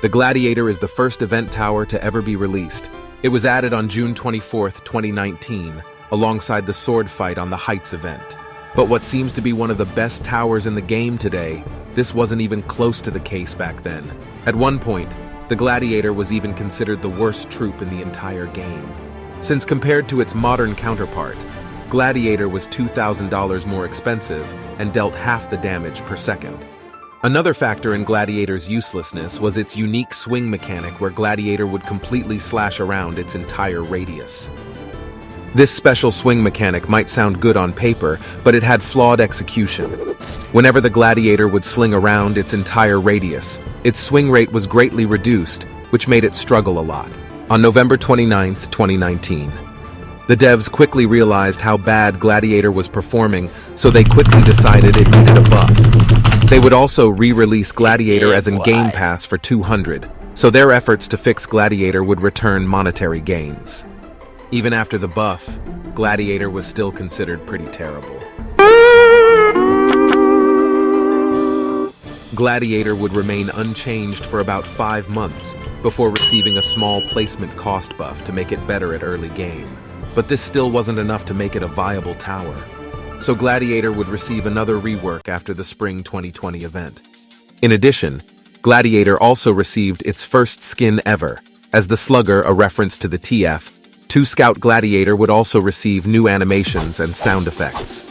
The Gladiator is the first event tower to ever be released. It was added on June 24, 2019, alongside the sword fight on the Heights event. But what seems to be one of the best towers in the game today, this wasn't even close to the case back then. At one point, the Gladiator was even considered the worst troop in the entire game. Since compared to its modern counterpart, Gladiator was $2,000 more expensive and dealt half the damage per second. Another factor in Gladiator's uselessness was its unique swing mechanic where Gladiator would completely slash around its entire radius. This special swing mechanic might sound good on paper, but it had flawed execution. Whenever the Gladiator would sling around its entire radius, its swing rate was greatly reduced, which made it struggle a lot. On November 29, 2019, the devs quickly realized how bad Gladiator was performing, so they quickly decided it needed a buff. They would also re-release Gladiator as in Game Pass for $200, so their efforts to fix Gladiator would return monetary gains. Even after the buff, Gladiator was still considered pretty terrible. Gladiator would remain unchanged for about 5 months before receiving a small placement cost buff to make it better at early game. But this still wasn't enough to make it a viable tower. So Gladiator would receive another rework after the Spring 2020 event. In addition, Gladiator also received its first skin ever. As the Slugger, a reference to the TF, 2 Scout Gladiator would also receive new animations and sound effects.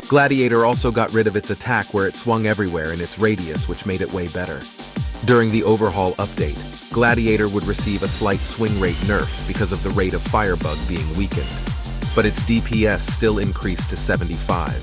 Gladiator also got rid of its attack where it swung everywhere in its radius, which made it way better. During the overhaul update, Gladiator would receive a slight swing rate nerf because of the rate of Firebug being weakened, but its DPS still increased to 75.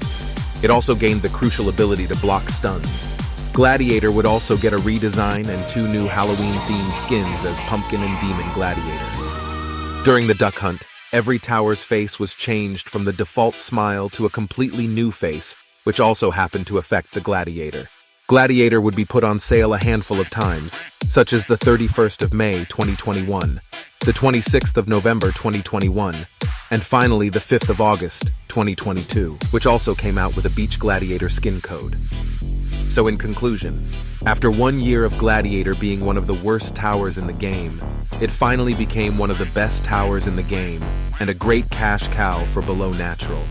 It also gained the crucial ability to block stuns. Gladiator would also get a redesign and 2 new Halloween-themed skins as Pumpkin and Demon Gladiator. During the Duck Hunt, every tower's face was changed from the default smile to a completely new face, which also happened to affect the Gladiator. Gladiator would be put on sale a handful of times, such as the 31st of May 2021, the 26th of November 2021, and finally the 5th of August 2022, which also came out with a Beach Gladiator skin code. So in conclusion, after 1 year of Gladiator being one of the worst towers in the game, it finally became one of the best towers in the game and a great cash cow for Below Natural.